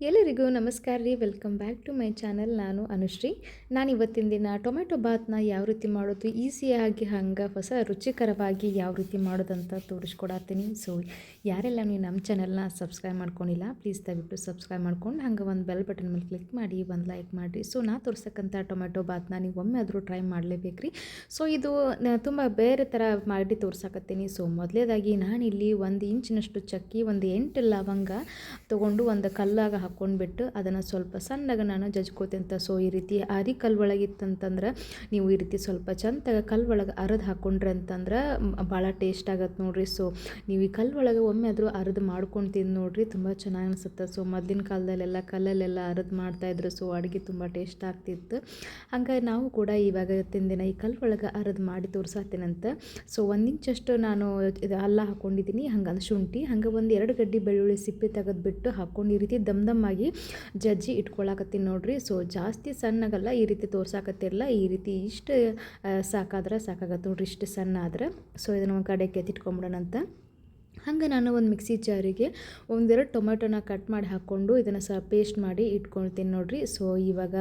ಎಲ್ಲರಿಗೂ ನಮಸ್ಕಾರ ರೀ. Welcome back to my channel. ನಾನು ಅನುಶ್ರೀ. ನಾನು ಇವತ್ತಿನ ದಿನ ಟೊಮೆಟೊ ಬಾತ್ನ ಯಾವ ರೀತಿ ಮಾಡೋದು ಈಸಿಯಾಗಿ ಹಂಗೆ ಹೊಸ ರುಚಿಕರವಾಗಿ ಯಾವ ರೀತಿ ಮಾಡೋದಂತ ತೋರಿಸ್ಕೊಡತ್ತೀನಿ. ಸೊ ಯಾರೆಲ್ಲ ನೀವು ನಮ್ಮ ಚಾನಲ್ನ ಸಬ್ಸ್ಕ್ರೈಬ್ ಮಾಡ್ಕೊಂಡಿಲ್ಲ, ಪ್ಲೀಸ್ ದಯವಿಟ್ಟು ಸಬ್ಸ್ಕ್ರೈಬ್ ಮಾಡ್ಕೊಂಡು ಹಂಗೆ ಒಂದು ಬೆಲ್ ಬಟನ್ ಮೇಲೆ ಕ್ಲಿಕ್ ಮಾಡಿ, ಒಂದು ಲೈಕ್ ಮಾಡಿರಿ. ಸೊ ನಾ ತೋರ್ಸಕ್ಕಂಥ ಟೊಮೆಟೊ ಬಾತ್ನ ನೀವು ಒಮ್ಮೆ ಆದರೂ ಟ್ರೈ ಮಾಡಲೇಬೇಕು ರೀ. ಸೊ ಇದು ತುಂಬ ಬೇರೆ ಥರ ಮಾಡಿ ತೋರ್ಸಕತ್ತೀನಿ. ಸೊ ಮೊದಲೇದಾಗಿ ನಾನಿಲ್ಲಿ 1 ಇಂಚಿನಷ್ಟು ಚಕ್ಕಿ, ಒಂದು 8 ಲವಂಗ ತೊಗೊಂಡು ಒಂದು ಕಲ್ಲಾಗ ಹಾಕ್ಕೊಂಡ್ಬಿಟ್ಟು ಅದನ್ನು ಸ್ವಲ್ಪ ಸಣ್ಣಗೆ ನಾನು ಜಜ್ಕೋತೀನಿ. ಸೊ ಈ ರೀತಿ ಕಲ್ಲು ಒಳಗಿತ್ತಂತಂದ್ರೆ ನೀವು ಈ ರೀತಿ ಸ್ವಲ್ಪ ಚಂದಾಗ ಕಲ್ಲು ಒಳಗೆ ಅರೆದು ಹಾಕ್ಕೊಂಡ್ರೆ ಅಂತಂದ್ರೆ ಭಾಳ ಟೇಸ್ಟ್ ಆಗತ್ತೆ ನೋಡಿರಿ. ಸೊ ನೀವು ಈ ಕಲ್ಲು ಒಳಗೆ ಒಮ್ಮೆ ಆದರೂ ಅರೆದು ಮಾಡ್ಕೊಂಡು ತಿಂದು ನೋಡಿರಿ, ತುಂಬ ಚೆನ್ನಾಗಿ ಅನಿಸುತ್ತೆ. ಸೊ ಮೊದಲಿನ ಕಾಲದಲ್ಲೆಲ್ಲ ಕಲ್ಲಲ್ಲೆಲ್ಲ ಅರೆದು ಮಾಡ್ತಾಯಿದ್ರು. ಸೊ ಅಡುಗೆ ತುಂಬ ಟೇಸ್ಟ್ ಆಗ್ತಿತ್ತು. ಹಂಗಾಗಿ ನಾವು ಕೂಡ ಇವಾಗ ತಿಂದಿನ ಈ ಕಲ್ಲು ಒಳಗೆ ಅರೆದು ಮಾಡಿ ತೋರ್ಸಾತೀನಂತ. ಸೊ 1 ಇಂಚಷ್ಟು ನಾನು ಇದು ಅಲ್ಲ ಹಾಕ್ಕೊಂಡಿದ್ದೀನಿ, ಹಂಗಂದ್ರೆ ಶುಂಠಿ, ಹಂಗೆ ಒಂದು 2 ಗಡ್ಡೆ ಬೆಳ್ಳುಳ್ಳಿ ಸಿಪ್ಪೆ ತೆಗೆದುಬಿಟ್ಟು ಹಾಕ್ಕೊಂಡು ಈ ರೀತಿ ದಮ್ಮಾಗಿ ಜಜ್ಜಿ ಇಟ್ಕೊಳಕತ್ತೀನಿ ನೋಡ್ರಿ. ಸೊ ಜಾಸ್ತಿ ಸಣ್ಣಗಲ್ಲ, ಈ ರೀತಿ ತೋರ್ಸಾಕತ್ತಿರಲ್ಲ, ಈ ರೀತಿ ಇಷ್ಟು ಸಾಕಾದ್ರೆ ಸಾಕಾಗತ್ತೆ ನೋಡ್ರಿ, ಇಷ್ಟು ಸಣ್ಣ ಆದ್ರೆ. ಸೊ ಇದನ್ನು ಒಂದು ಕಡೆಗೆ ಎತ್ತಿಟ್ಕೊಂಬಿಡೋಣಂತ. ಹಂಗೆ ನಾನು ಒಂದು ಮಿಕ್ಸಿ ಜಾರಿಗೆ 1-2 ಟೊಮೆಟೊನ ಕಟ್ ಮಾಡಿ ಹಾಕ್ಕೊಂಡು ಇದನ್ನು ಪೇಸ್ಟ್ ಮಾಡಿ ಇಟ್ಕೊಳ್ತೀನಿ ನೋಡಿರಿ. ಸೊ ಇವಾಗ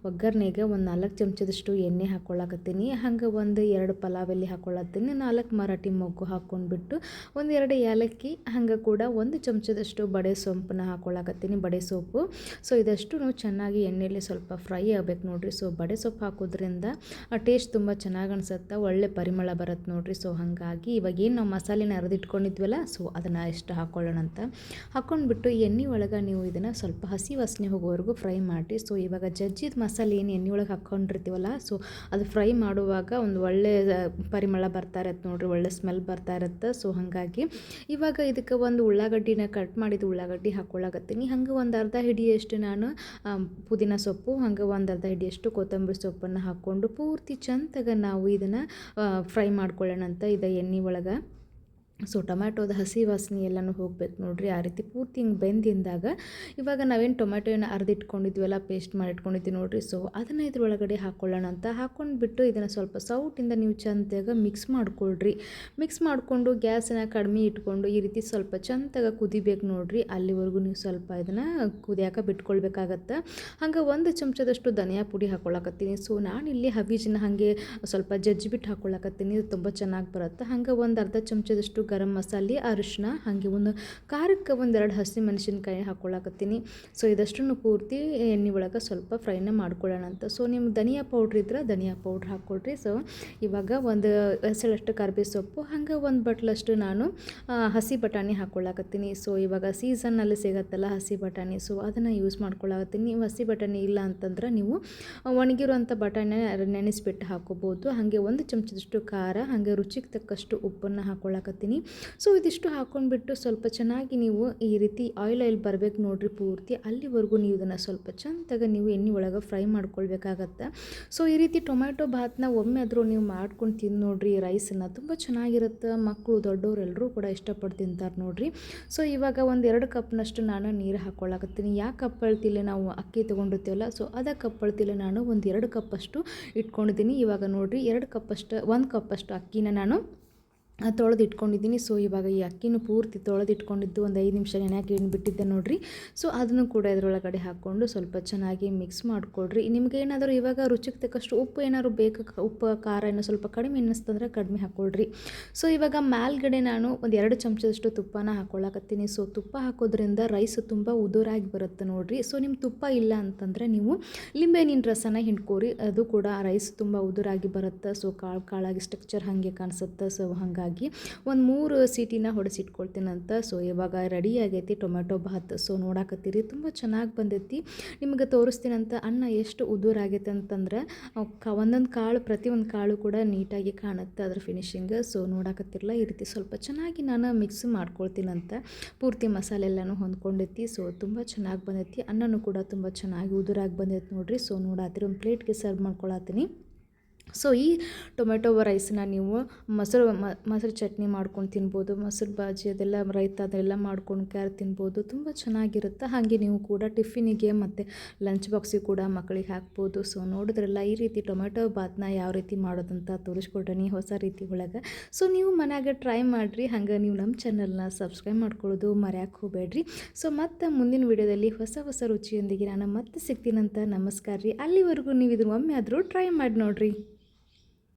ಒಗ್ಗರಣೆಗೆ ಒಂದು 4 ಚಮಚದಷ್ಟು ಎಣ್ಣೆ ಹಾಕ್ಕೊಳ್ಳಾಕತ್ತೀನಿ. ಹಂಗೆ 1-2 ಪಲಾವ್ ಎಲೆ ಹಾಕ್ಕೊಳ್ಳತ್ತೀನಿ, 4 ಮರಾಠಿ ಮೊಗ್ಗು ಹಾಕ್ಕೊಂಡ್ಬಿಟ್ಟು 1-2 ಏಲಕ್ಕಿ, ಹಂಗೆ ಕೂಡ 1 ಚಮಚದಷ್ಟು ಬಡೆ ಸೊಂಪನ್ನ ಹಾಕ್ಕೊಳ್ಳಾಕತ್ತೀನಿ, ಬಡೆ ಸೊಪ್ಪು. ಸೊ ಇದಷ್ಟು ಚೆನ್ನಾಗಿ ಎಣ್ಣೆಯಲ್ಲಿ ಸ್ವಲ್ಪ ಫ್ರೈ ಆಗಬೇಕು ನೋಡಿರಿ. ಸೊ ಬಡೆ ಸೊಪ್ಪು ಹಾಕೋದ್ರಿಂದ ಟೇಸ್ಟ್ ತುಂಬ ಚೆನ್ನಾಗಿ ಅನಿಸುತ್ತೆ, ಒಳ್ಳೆ ಪರಿಮಳ ಬರುತ್ತೆ ನೋಡಿರಿ. ಸೊ ಹಾಗಾಗಿ ಇವಾಗ ಏನು ನಾವು ಮಸಾಲೆನ ಅರೆದಿಟ್ಕೊಂಡಿದ್ವಲ್ಲ, ಸೊ ಅದನ್ನು ಎಷ್ಟು ಹಾಕ್ಕೊಳ್ಳೋಣ ಅಂತ ಹಾಕ್ಕೊಂಡ್ಬಿಟ್ಟು ಎಣ್ಣೆ ಒಳಗೆ ನೀವು ಇದನ್ನು ಸ್ವಲ್ಪ ಹಸಿ ವಾಸನೆ ಹೋಗೋವರೆಗೂ ಫ್ರೈ ಮಾಡಿ. ಸೊ ಇವಾಗ ಜಜ್ಜಿದ ಮಸಾಲೆ ಏನು ಎಣ್ಣೆ ಒಳಗೆ ಹಾಕ್ಕೊಂಡಿರ್ತೀವಲ್ಲ, ಸೊ ಅದು ಫ್ರೈ ಮಾಡುವಾಗ ಒಂದು ಒಳ್ಳೆ ಪರಿಮಳ ಬರ್ತಾ ಇರತ್ತೆ ನೋಡಿರಿ, ಒಳ್ಳೆ ಸ್ಮೆಲ್ ಬರ್ತಾ ಇರುತ್ತೆ. ಸೊ ಹಾಗಾಗಿ ಇವಾಗ ಇದಕ್ಕೆ ಒಂದು ಉಳ್ಳಾಗಡ್ಡಿನ ಕಟ್ ಮಾಡಿದ ಉಳ್ಳಾಗಡ್ಡಿ ಹಾಕ್ಕೊಳ್ಳಾಕತ್ತೀನಿ. ಹಂಗೆ ಒಂದು ಅರ್ಧ ಹಿಡಿಯಷ್ಟು ನಾನು ಪುದೀನ ಸೊಪ್ಪು, ಹಂಗೆ ಒಂದು ಅರ್ಧ ಹಿಡಿಯಷ್ಟು ಕೊತ್ತಂಬರಿ ಸೊಪ್ಪನ್ನು ಹಾಕ್ಕೊಂಡು ಪೂರ್ತಿ ಚಂದಾಗ ನಾವು ಇದನ್ನು ಫ್ರೈ ಮಾಡ್ಕೊಳ್ಳೋಣ ಅಂತ ಇದು ಎಣ್ಣೆ ಒಳಗೆ. ಸೊ ಟೊಮ್ಯಾಟೋದ ಹಸಿ ವಾಸನೆ ಎಲ್ಲನೂ ಹೋಗ್ಬೇಕು ನೋಡಿರಿ, ಆ ರೀತಿ ಪೂರ್ತಿ ಹಿಂಗೆ ಬೆಂದಿಂದಾಗ ಇವಾಗ ನಾವೇನು ಟೊಮ್ಯಾಟೋನ ಅರ್ದಿಟ್ಕೊಂಡಿದ್ವಲ್ಲ, ಪೇಸ್ಟ್ ಮಾಡಿ ಇಟ್ಕೊಂಡಿದ್ವಿ ನೋಡಿರಿ. ಸೊ ಅದನ್ನು ಇದ್ರೊಳಗಡೆ ಹಾಕ್ಕೊಳ್ಳೋಣ ಅಂತ ಹಾಕ್ಕೊಂಡ್ಬಿಟ್ಟು ಇದನ್ನು ಸ್ವಲ್ಪ ಸೌಟಿಂದ ನೀವು ಚಂದಾಗ ಮಿಕ್ಸ್ ಮಾಡ್ಕೊಳ್ರಿ. ಮಿಕ್ಸ್ ಮಾಡಿಕೊಂಡು ಗ್ಯಾಸನ್ನು ಕಡಿಮೆ ಇಟ್ಕೊಂಡು ಈ ರೀತಿ ಸ್ವಲ್ಪ ಚಂದಾಗ ಕುದಿಬೇಕು ನೋಡಿರಿ, ಅಲ್ಲಿವರೆಗೂ ನೀವು ಸ್ವಲ್ಪ ಇದನ್ನು ಕುದಿಯಾಕ ಬಿಟ್ಕೊಳ್ಬೇಕಾಗತ್ತೆ. ಹಂಗೆ 1 ಚಮಚದಷ್ಟು ಧನಿಯಾ ಪುಡಿ ಹಾಕ್ಕೊಳಕತ್ತೀನಿ. ಸೊ ನಾನಿಲ್ಲಿ ಹವೀಜನ್ನ ಹಾಗೆ ಸ್ವಲ್ಪ ಜಜ್ಜಿಬಿಟ್ಟು ಹಾಕ್ಕೊಳಕತ್ತೀನಿ, ಇದು ತುಂಬ ಚೆನ್ನಾಗಿ ಬರುತ್ತೆ. ಹಂಗೆ ಒಂದು ಅರ್ಧ ಚಮಚದಷ್ಟು ಗರಂ ಮಸಾಲೆ, ಅರಿಶಿನ, ಹಾಗೆ ಒಂದು ಖಾರಕ್ಕೆ 1-2 ಹಸಿ ಮೆಣಸಿನ್ಕಾಯಿ ಹಾಕ್ಕೊಳಕತ್ತೀನಿ. ಸೊ ಇದಷ್ಟನ್ನು ಪೂರ್ತಿ ಎಣ್ಣೆ ಒಳಗೆ ಸ್ವಲ್ಪ ಫ್ರೈನ ಮಾಡ್ಕೊಳ್ಳೋಣ ಅಂತ. ಸೊ ನಿಮ್ಗೆ ಧನಿಯಾ ಪೌಡ್ರ್ ಇದ್ರೆ ಧನಿಯಾ ಪೌಡ್ರ್ ಹಾಕ್ಕೊಳ್ರಿ. ಸೊ ಇವಾಗ ಒಂದು ಎಸಳಷ್ಟು ಕರ್ಬೇವು ಸೊಪ್ಪು, ಹಂಗೆ 1 ಬಟ್ಲಷ್ಟು ನಾನು ಹಸಿ ಬಟಾಣಿ ಹಾಕ್ಕೊಳಕತ್ತೀನಿ. ಸೊ ಇವಾಗ ಸೀಸನ್ನಲ್ಲಿ ಸಿಗತ್ತಲ್ಲ ಹಸಿ ಬಟಾಣಿ, ಸೊ ಅದನ್ನು ಯೂಸ್ ಮಾಡ್ಕೊಳಕತ್ತೀನಿ. ನೀವು ಹಸಿ ಬಟಾಣಿ ಇಲ್ಲ ಅಂತಂದ್ರೆ ನೀವು ಒಣಗಿರುವಂಥ ಬಟಾಣಿನ ನೆನೆಸ್ಬಿಟ್ಟು ಹಾಕೋಬೋದು. ಹಾಗೆ 1 ಚಮಚದಷ್ಟು ಖಾರ, ಹಾಗೆ ರುಚಿಗೆ ತಕ್ಕಷ್ಟು ಉಪ್ಪನ್ನು ಹಾಕ್ಕೊಳಕತ್ತೀನಿ. ಸೊ ಇದಿಷ್ಟು ಹಾಕ್ಕೊಂಡ್ಬಿಟ್ಟು ಸ್ವಲ್ಪ ಚೆನ್ನಾಗಿ ನೀವು ಈ ರೀತಿ ಆಯಿಲ್ ಬರಬೇಕು ನೋಡಿರಿ ಪೂರ್ತಿ, ಅಲ್ಲಿವರೆಗೂ ನೀವು ಇದನ್ನು ಸ್ವಲ್ಪ ಚಂದಾಗ ನೀವು ಎಣ್ಣೆ ಒಳಗೆ ಫ್ರೈ ಮಾಡ್ಕೊಳ್ಬೇಕಾಗತ್ತೆ. ಸೊ ಈ ರೀತಿ ಟೊಮ್ಯಾಟೊ ಬಾತ್ನ ಒಮ್ಮೆ ಆದರೂ ನೀವು ಮಾಡ್ಕೊಂಡು ತಿಂದು ನೋಡಿರಿ, ರೈಸನ್ನು ತುಂಬ ಚೆನ್ನಾಗಿರುತ್ತೆ. ಮಕ್ಕಳು ದೊಡ್ಡವರು ಎಲ್ಲರೂ ಕೂಡ ಇಷ್ಟಪಟ್ಟು ತಿಂತಾರೆ ನೋಡಿರಿ. ಸೊ ಇವಾಗ 1-2 ಕಪ್ನಷ್ಟು ನಾನು ನೀರು ಹಾಕ್ಕೊಳ್ಳಾಕತ್ತೀನಿ. ಯಾಕೆ ಕಪ್ ಅಳ್ತಿಲ್ಲ, ನಾವು ಅಕ್ಕಿ ತೊಗೊಂಡಿರ್ತೀವಲ್ಲ, ಸೊ ಅದೇ ಕಪ್ ಅಳ್ತಿಲ್ಲ, ನಾನು 1-2 ಕಪ್ಪಷ್ಟು ಇಟ್ಕೊಂಡಿದ್ದೀನಿ. ಇವಾಗ ನೋಡಿರಿ 2 ಕಪ್ಪಷ್ಟು 1 ಕಪ್ಪಷ್ಟು ಅಕ್ಕಿನ ನಾನು ತೊಳೆದು ಇಟ್ಕೊಂಡಿದ್ದೀನಿ. ಸೊ ಇವಾಗ ಈ ಅಕ್ಕಿನೂ ಪೂರ್ತಿ ತೊಳೆದು ಇಟ್ಕೊಂಡಿದ್ದು ಒಂದು 5 ನಿಮಿಷ ನೆನೆಯಾಗಿ ಬಿಟ್ಟಿದ್ದೆ ನೋಡಿರಿ. ಸೊ ಅದನ್ನು ಕೂಡ ಇದರೊಳಗಡೆ ಹಾಕ್ಕೊಂಡು ಸ್ವಲ್ಪ ಚೆನ್ನಾಗಿ ಮಿಕ್ಸ್ ಮಾಡಿಕೊಡ್ರಿ. ನಿಮ್ಗೆ ಏನಾದರೂ ಇವಾಗ ರುಚಿಗೆ ತಕ್ಕಷ್ಟು ಉಪ್ಪು ಏನಾದ್ರು ಬೇಕು, ಉಪ್ಪು ಖಾರ ಏನೋ ಸ್ವಲ್ಪ ಕಡಿಮೆ ಅನ್ನಿಸ್ತಂದ್ರೆ ಕಡಿಮೆ ಹಾಕ್ಕೊಳ್ರಿ. ಸೊ ಇವಾಗ ಮೇಲ್ಗಡೆ ನಾನು 1-2 ಚಮಚದಷ್ಟು ತುಪ್ಪನ ಹಾಕ್ಕೊಳ್ಳಾಕತ್ತೀನಿ. ಸೊ ತುಪ್ಪ ಹಾಕೋದ್ರಿಂದ ರೈಸ್ ತುಂಬ ಉದುರಾಗಿ ಬರುತ್ತೆ ನೋಡಿರಿ. ಸೊ ನಿಮ್ಮ ತುಪ್ಪ ಇಲ್ಲ ಅಂತಂದರೆ ನೀವು ಲಿಂಬೆಹಣ್ಣಿನ ರಸನ ಹಿಂಡ್ಕೋರಿ, ಅದು ಕೂಡ ರೈಸ್ ತುಂಬ ಉದುರಾಗಿ ಬರುತ್ತೆ. ಸೊ ಕಾಳಾಗಿ ಸ್ಟ್ರಕ್ಚರ್ ಹಾಗೆ ಕಾಣಿಸುತ್ತೆ. ಸೊ ಹಾಗಾಗಿ ಒಂದು 3 ಸೀಟಿನ ಹೊಡೆಸಿಟ್ಕೊಳ್ತೀನಂತ. ಸೊ ಇವಾಗ ರೆಡಿ ಆಗೈತಿ ಟೊಮೆಟೊ ಬಾತ್. ಸೊ ನೋಡಾಕತ್ತೀರಿ ತುಂಬ ಚೆನ್ನಾಗಿ ಬಂದೈತಿ. ನಿಮ್ಗೆ ತೋರಿಸ್ತೀನಂತ ಅನ್ನ ಎಷ್ಟು ಉದುರಾಗೈತೆ ಅಂತಂದ್ರೆ ಒಂದೊಂದು ಕಾಳು, ಪ್ರತಿಯೊಂದು ಕಾಳು ಕೂಡ ನೀಟಾಗಿ ಕಾಣುತ್ತೆ ಅದ್ರ ಫಿನಿಶಿಂಗ್. ಸೊ ನೋಡಾಕತ್ತಿರಲ್ಲ, ಈ ರೀತಿ ಸ್ವಲ್ಪ ಚೆನ್ನಾಗಿ ನಾನು ಮಿಕ್ಸ್ ಮಾಡ್ಕೊಳ್ತೀನಂತ. ಪೂರ್ತಿ ಮಸಾಲೆ ಎಲ್ಲನೂ ಹೊಂದ್ಕೊಂಡೈತಿ. ಸೊ ತುಂಬ ಚೆನ್ನಾಗಿ ಬಂದೈತಿ, ಅನ್ನನೂ ಕೂಡ ತುಂಬ ಚೆನ್ನಾಗಿ ಉದುರಾಗಿ ಬಂದೈತಿ ನೋಡಿರಿ. ಸೊ ನೋಡಾತ್ತೀರಿ ಒಂದು ಪ್ಲೇಟ್ಗೆ ಸರ್ವ್ ಮಾಡ್ಕೊಳತ್ತೀನಿ. ಸೊ ಈ ಟೊಮೆಟೊ ರೈಸನ್ನ ನೀವು ಮೊಸರು ಚಟ್ನಿ ಮಾಡ್ಕೊಂಡು ತಿನ್ಬೋದು, ಮೊಸರು ಬಾಜಿ ಅದೆಲ್ಲ ರೈತ ಅದೆಲ್ಲ ಮಾಡ್ಕೊಂಡು ತಿನ್ಬೋದು, ತುಂಬ ಚೆನ್ನಾಗಿರುತ್ತೆ. ಹಾಗೆ ನೀವು ಕೂಡ ಟಿಫಿನಿಗೆ ಮತ್ತು ಲಂಚ್ ಬಾಕ್ಸಿಗೆ ಕೂಡ ಮಕ್ಕಳಿಗೆ ಹಾಕ್ಬೋದು. ಸೊ ನೋಡಿದ್ರಲ್ಲ, ಈ ರೀತಿ ಟೊಮೆಟೊ ಬಾತ್ನ ಯಾವ ರೀತಿ ಮಾಡೋದಂತ ತೋರಿಸ್ಕೊಡ್ತೀನಿ ಹೊಸ ರೀತಿ ಒಳಗೆ. ಸೊ ನೀವು ಮನ್ಯಾಗ ಟ್ರೈ ಮಾಡಿರಿ. ಹಂಗೆ ನೀವು ನಮ್ಮ ಚಾನಲ್ನ ಸಬ್ಸ್ಕ್ರೈಬ್ ಮಾಡ್ಕೊಳ್ಳೋದು ಮರ್ಯಾಕೆ ಹೋಗಬೇಡ್ರಿ. ಸೊ ಮತ್ತು ಮುಂದಿನ ವಿಡಿಯೋದಲ್ಲಿ ಹೊಸ ರುಚಿಯೊಂದಿಗೆ ನಾನು ಮತ್ತೆ ಸಿಗ್ತೀನಂತ. ನಮಸ್ಕಾರ ರೀ. ಅಲ್ಲಿವರೆಗೂ ನೀವು ಇದನ್ನು ಒಮ್ಮೆ ಆದರೂ ಟ್ರೈ ಮಾಡಿ ನೋಡಿರಿ.